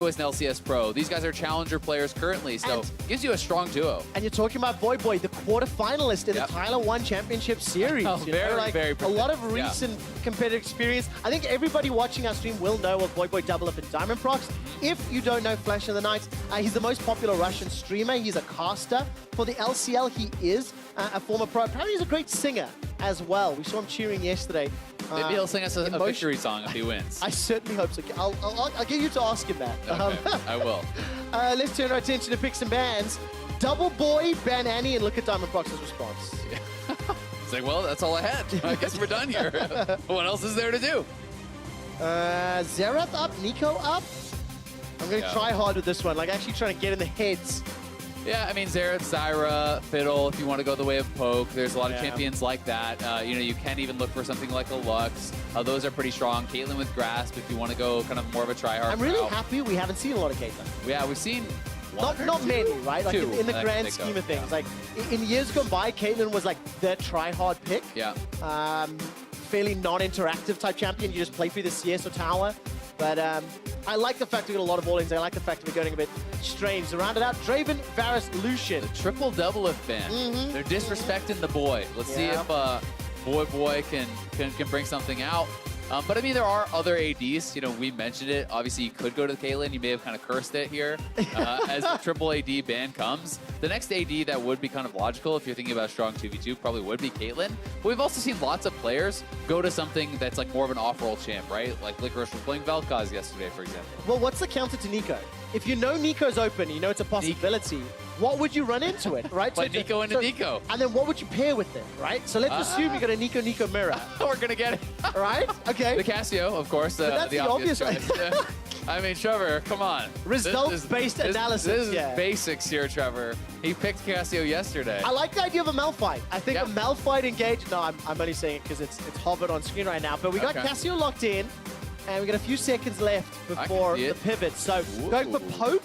is an LCS pro. These guys are challenger players currently, so gives you a strong duo. And you're talking about Voyboy, the quarterfinalist in the Tyler 1 Championship Series. Oh, very a lot of recent competitive experience. I think everybody watching our stream will know of Voyboy, Doublelift, and Diamondprox. If you don't know FlashInTheNight, he's the most popular Russian streamer. He's a caster. For the LCL, he is a former pro. Apparently, he's a great singer as well. We saw him cheering yesterday. Maybe he'll sing us a victory song if he wins. I certainly hope so. I'll get you to ask him that. Okay, I will. Let's turn our attention to picks and bans. Doubleboy, ban Annie, and look at Diamondprox's response. Yeah. It's like, well, that's all I had. I guess we're done here. What else is there to do? Xerath up, Nico up. I'm going to try hard with this one, like actually trying to get in the heads. Yeah, I mean, Xerath, Zyra, Fiddle, if you want to go the way of Poke, there's a lot of champions like that. You know, you can even look for something like a Lux. Those are pretty strong. Caitlyn with Grasp, if you want to go kind of more of a tryhard. I'm really happy we haven't seen a lot of Caitlyn. Yeah, we've seen not many, right? Like in the grand scheme of things. Like in years gone by, Caitlyn was like the tryhard pick. Yeah. Fairly non-interactive type champion. You just play through the CS or tower. But I like the fact we got a lot of ballings. I like the fact we're going a bit strange. To round it out, Draven, Varus, Lucian. The triple Doublelift ban. They're disrespecting the boy. Let's see if Voyboy can bring something out. But I mean, there are other ADs. You know, we mentioned it. Obviously, you could go to Caitlyn. You may have kind of cursed it here as the triple AD ban comes. The next AD that would be kind of logical, if you're thinking about a strong 2v2, probably would be Caitlyn. But we've also seen lots of players go to something that's like more of an off-roll champ, right? Like Licorice was playing Vel'Koz yesterday, for example. Well, what's the counter to Nico? If you know Nico's open, you know it's a possibility. What would you run into it, right? Play Nico into Nico. And then what would you pair with it, right? So let's assume you got a Nico mirror. We're going to get it. Right? Okay. The Cassio, of course. But that's the obvious choice. I mean, Trevor, come on. Results-based analysis. This is basics here, Trevor. He picked Cassio yesterday. I like the idea of a Malphite. I think a Malphite engaged. No, I'm only saying it because it's hovered on screen right now. But we got Cassio locked in, and we got a few seconds left before the pivot. So going for Poke,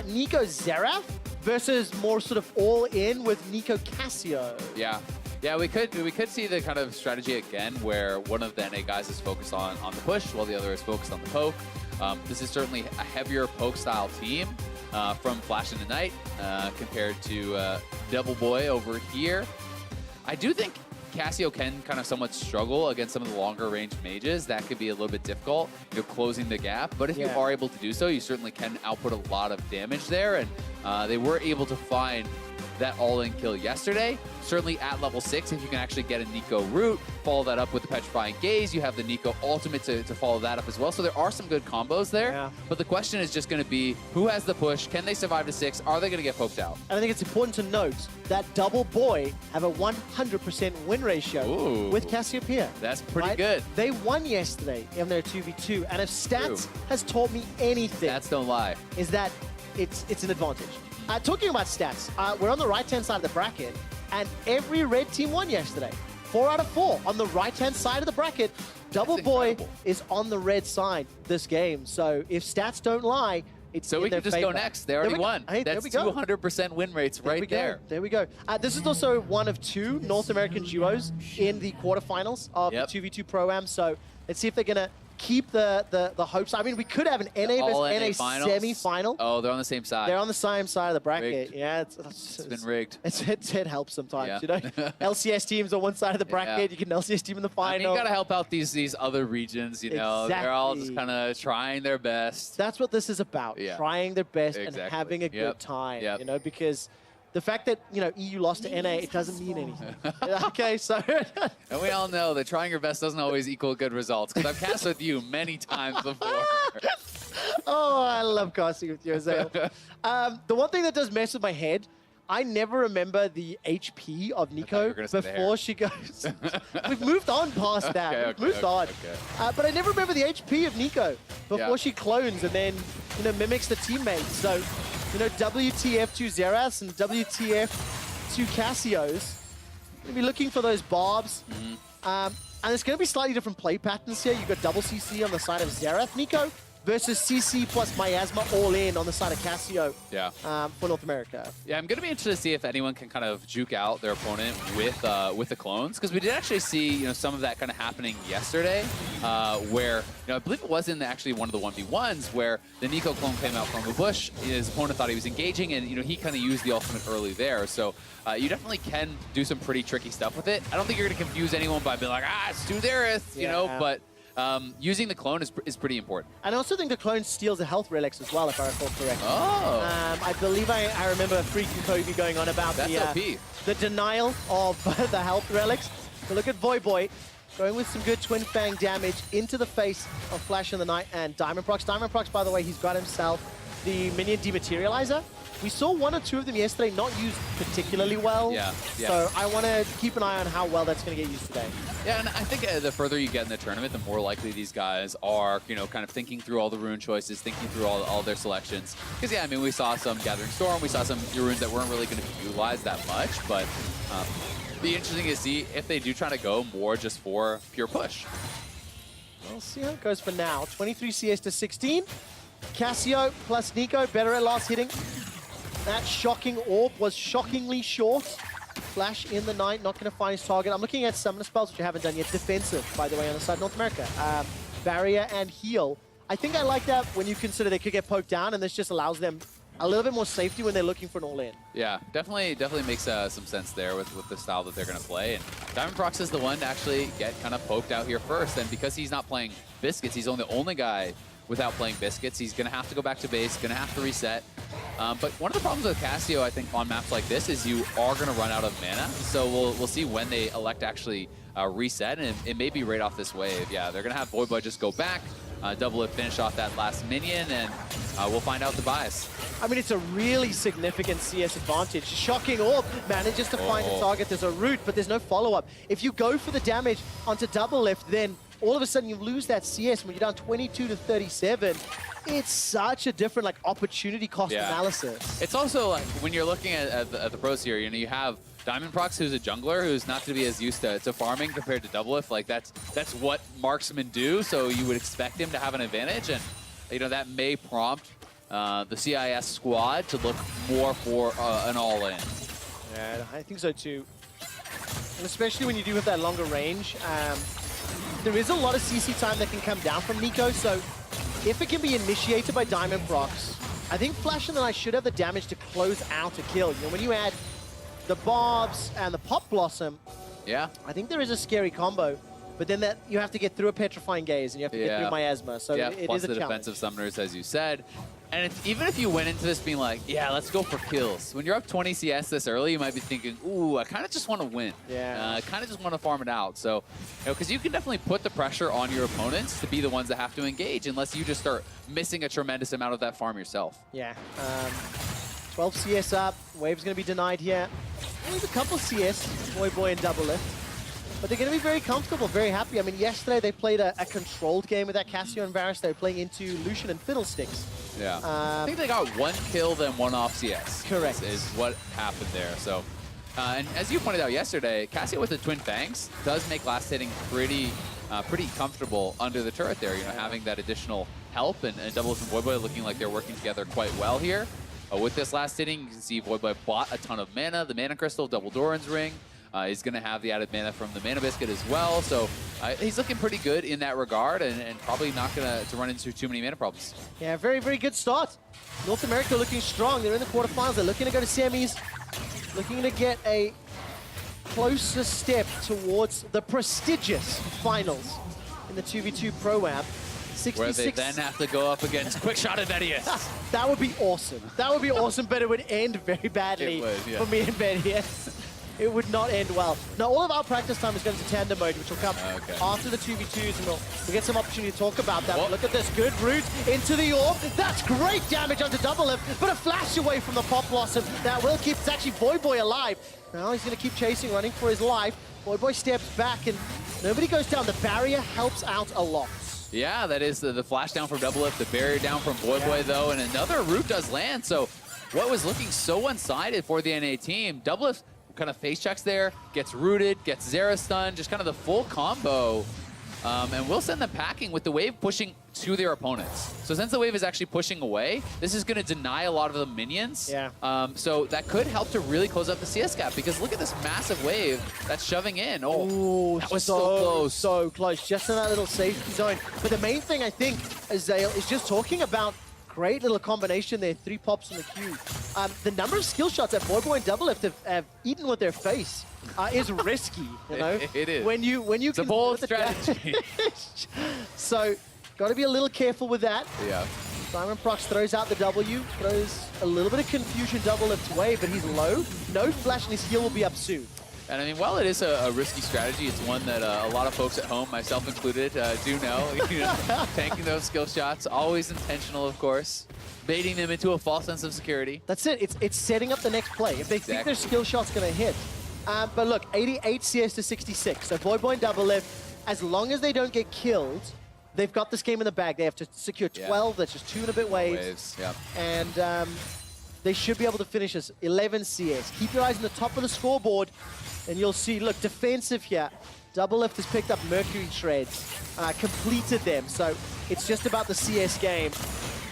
Nico Xerath versus more sort of all-in with Nico Cassio. Yeah. Yeah, we could see the kind of strategy again where one of the NA guys is focused on the push while the other is focused on the poke. This is certainly a heavier poke-style team from FlashInTheNight compared to Doubleboy over here. I do think Cassio can kind of somewhat struggle against some of the longer range mages. That could be a little bit difficult, you know, closing the gap. But if you are able to do so, you certainly can output a lot of damage there. And they were able to find that all-in kill yesterday. Certainly at level 6, if you can actually get a Nico root, follow that up with the Petrifying Gaze, you have the Nico ultimate to follow that up as well. So there are some good combos there. But the question is just going to be, who has the push? Can they survive to 6? Are they going to get poked out? And I think it's important to note that Doubleboy have a 100% win ratio with Cassiopeia. That's pretty good. They won yesterday in their 2v2. And if stats has taught me anything, stats don't lie, is that it's an advantage. Talking about stats, we're on the right-hand side of the bracket, and every red team won yesterday. 4 out of 4 on the right-hand side of the bracket. Doubleboy is on the red side this game. So if stats don't lie, it's so we can just go next. They already won. Hey, that's 200% win rates right there. There we go. This is also one of 2 North American duos in the quarterfinals of the 2v2 Pro-Am. So let's see if they're going to keep the hopes. I mean, we could have an NA versus NA semi-final. Oh, they're on the same side. They're on the same side of the bracket. Rigged. Yeah, it's been rigged. It helps sometimes, you know. LCS teams on one side of the bracket. You get an LCS team in the final. I mean, you got to help out these other regions. You know, they're all just kind of trying their best. That's what this is about. Trying their best and having a good time. You know, because the fact that, you know, EU lost to NA, it doesn't mean anything. Okay, so... And we all know that trying your best doesn't always equal good results, because I've cast with you many times before. Oh, I love casting with you, Azale. The one thing that does mess with my head, I never remember the HP of Nico before she goes... We've moved on past that. We've moved on. But I never remember the HP of Nico before she clones and then, you know, mimics the teammates. So... You know, WTF to Xerath and WTF to Cassios. Going to be looking for those barbs. And it's going to be slightly different play patterns here. You've got double CC on the side of Xerath. Nico, versus CC plus Miasma all in on the side of Casio for North America. Yeah, I'm going to be interested to see if anyone can kind of juke out their opponent with the clones, because we did actually see some of that kind of happening yesterday, where I believe it was in actually one of the 1v1s where the Nico clone came out from a bush. His opponent thought he was engaging, and he kind of used the ultimate early there. So you definitely can do some pretty tricky stuff with it. I don't think you're going to confuse anyone by being like, it's too Thereth, but using the clone is pretty important. And I also think the clone steals the health relics as well, if I recall correctly. Oh. I believe I remember freaking Kobe going on about the denial of the health relics. So look at Voyboy going with some good Twin Fang damage into the face of Flash in the Night and Diamondprox. Diamondprox, by the way, he's got himself the minion dematerializer. We saw one or two of them yesterday not used particularly well. Yeah. So I want to keep an eye on how well that's going to get used today. Yeah, and I think the further you get in the tournament, the more likely these guys are, kind of thinking through all the rune choices, thinking through all their selections. Because, yeah, I mean, we saw some Gathering Storm, we saw some runes that weren't really going to be utilized that much, but be interesting to see if they do try to go more just for pure push. We'll see how it goes for now. 23 CS to 16. Casio plus Nico, better at last hitting. That shocking orb was shockingly short. Flash in the Night, not going to find his target. I'm looking at summoner spells, which I haven't done yet. Defensive, by the way, on the side of North America. Barrier and heal. I think I like that when you consider they could get poked down, and this just allows them a little bit more safety when they're looking for an all-in. Yeah, definitely makes some sense there with the style that they're going to play. And Diamondprox is the one to actually get kind of poked out here first. And because he's not playing Biscuits, he's the only guy without playing Biscuits. He's going to have to go back to base, going to have to reset. But one of the problems with Casio, I think, on maps like this is you are going to run out of mana. So we'll see when they elect to actually reset, and it may be right off this wave. Yeah, they're going to have Voyboy just go back, Doublelift finish off that last minion, and we'll find out the bias. I mean, it's a really significant CS advantage. Shocking Orb manages to find a target. There's a root, but there's no follow-up. If you go for the damage onto Doublelift, then all of a sudden you lose that CS when you're down 22 to 37. It's such a different opportunity cost analysis. It's also like when you're looking at the pros here, you have Diamondprox, who's a jungler, who's not going to be as used to farming compared to Doublelift. Like that's what marksmen do, so you would expect him to have an advantage, and that may prompt the CIS squad to look more for an all-in. Yeah, I think so too. And especially when you do have that longer range, there is a lot of CC time that can come down from Nico, so if it can be initiated by Diamondprox, I think Flash in the Night should have the damage to close out a kill. When you add the Barbs and the Pop Blossom, I think there is a scary combo. But then you have to get through a Petrifying Gaze, and you have to get through Miasma, so it is a the challenge. defensive summoners, as you said. And even if you went into this being like, let's go for kills. When you're up 20 CS this early, you might be thinking, ooh, I kind of just want to win. I kind of just want to farm it out. So, because you can definitely put the pressure on your opponents to be the ones that have to engage, unless you just start missing a tremendous amount of that farm yourself. 12 CS up. Wave's going to be denied here. Only a couple CS, Voyboy and Doublelift. But they're going to be very comfortable, very happy. I mean, yesterday they played a controlled game with that Casio and Varus. They were playing into Lucian and Fiddlesticks. I think they got one kill, then one off CS. Correct. Is what happened there. So, and as you pointed out yesterday, Casio with the Twin Fangs does make last hitting pretty comfortable under the turret there. Having that additional help, and Doublelift and Voyboy looking like they're working together quite well here. With this last hitting, you can see Voyboy bought a ton of mana, the Mana Crystal, Double Doran's Ring. He's going to have the added mana from the Mana Biscuit as well. So he's looking pretty good in that regard, and probably not going to run into too many mana problems. Yeah, very, very good start. North America looking strong. They're in the quarterfinals. They're looking to go to semis, looking to get a closer step towards the prestigious finals in the 2v2 Pro-Am. 66. Where they then have to go up against Quickshot and Vedius. That would be awesome. That would be awesome, but it would end very badly for me and Vedius. It would not end well. Now, all of our practice time is going to tandem mode, which will come after the 2v2s, and we'll get some opportunity to talk about that. But look at this, good route into the orb. That's great damage onto Doublelift, but a flash away from the Pop Blossom. That will keep, it's actually Voyboy alive. Now he's going to keep chasing, running for his life. Voyboy steps back, and nobody goes down. The barrier helps out a lot. Yeah, that is the flash down from Doublelift, the barrier down from Voyboy, though, and another root does land. So what was looking so one-sided for the NA team, Doublelift kind of face checks there, gets rooted, gets Zera stunned, just kind of the full combo and will send them packing with the wave pushing to their opponents. So since the wave is actually pushing away, this is going to deny a lot of the minions. Yeah. So that could help to really close up the CS gap, because look at this massive wave that's shoving in. Oh, ooh, that was so close. So close, just in that little safety zone. But the main thing, I think, Azale, is just talking about great little combination there, 3 pops in the queue. The number of skill shots that Voyboy and Doublelift have eaten with their face is risky, you know? It is. When you it's a bold strategy. So, got to be a little careful with that. Yeah. Diamondprox throws out the W, throws a little bit of confusion Doublelift's way, but he's low. No flash, and his heal will be up soon. And I mean, while it is a risky strategy, it's one that a lot of folks at home, myself included, do know. Tanking those skill shots, always intentional, of course. Baiting them into a false sense of security. That's it. It's setting up the next play. If they think their skill shot's going to hit. But look, 88 CS to 66. So Voyboy and Doublelift, as long as they don't get killed, they've got this game in the bag. They have to secure 12. That's just 2 and a bit waves. Yeah. And they should be able to finish this 11 CS. Keep your eyes on the top of the scoreboard, and you'll see, look, defensive here. Doublelift has picked up Mercury Shreds, completed them. So it's just about the CS game.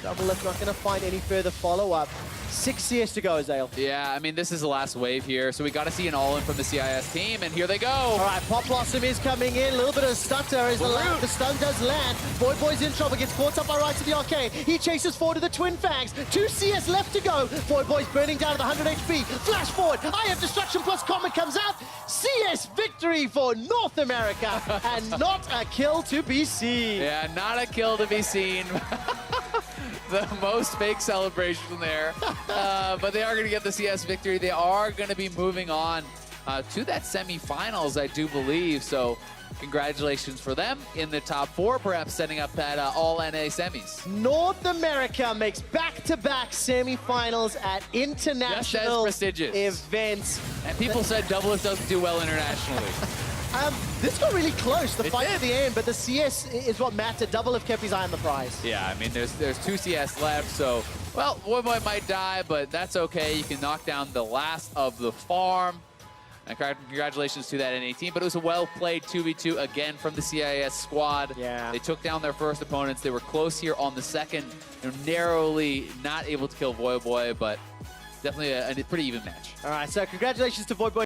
Doublelift not going to find any further follow-up. 6 CS to go, Azale. Yeah, I mean, this is the last wave here, so we got to see an all-in from the CIS team, and here they go. All right, Pop Blossom is coming in. A little bit of a stutter as the stun does land. Voyboy's in trouble, gets caught up by Right to the Arcane. He chases forward to the Twin Fangs. 2 CS left to go. Voyboy's burning down to the 100 HP. Flash forward. I have Destruction plus Comet comes out. CS victory for North America, and not a kill to be seen. Yeah, not a kill to be seen. The most fake celebration there. But they are going to get the CS victory. They are going to be moving on to that semifinals, I do believe. So congratulations for them in the top 4, perhaps setting up that all-NA semis. North America makes back-to-back semifinals at international events. And people said Doublelift doesn't do well internationally. This got really close, the fight at the end, but the CS is what mattered. Doublelift kept his eye on the prize. Yeah, I mean, there's 2 CS left, so, well, Voyboy might die, but that's okay. You can knock down the last of the farm. And congratulations to that NA team, but it was a well-played 2v2 again from the CIS squad. Yeah. They took down their first opponents. They were close here on the second. They're narrowly not able to kill Voyboy, but definitely a pretty even match. All right, so congratulations to Voyboy.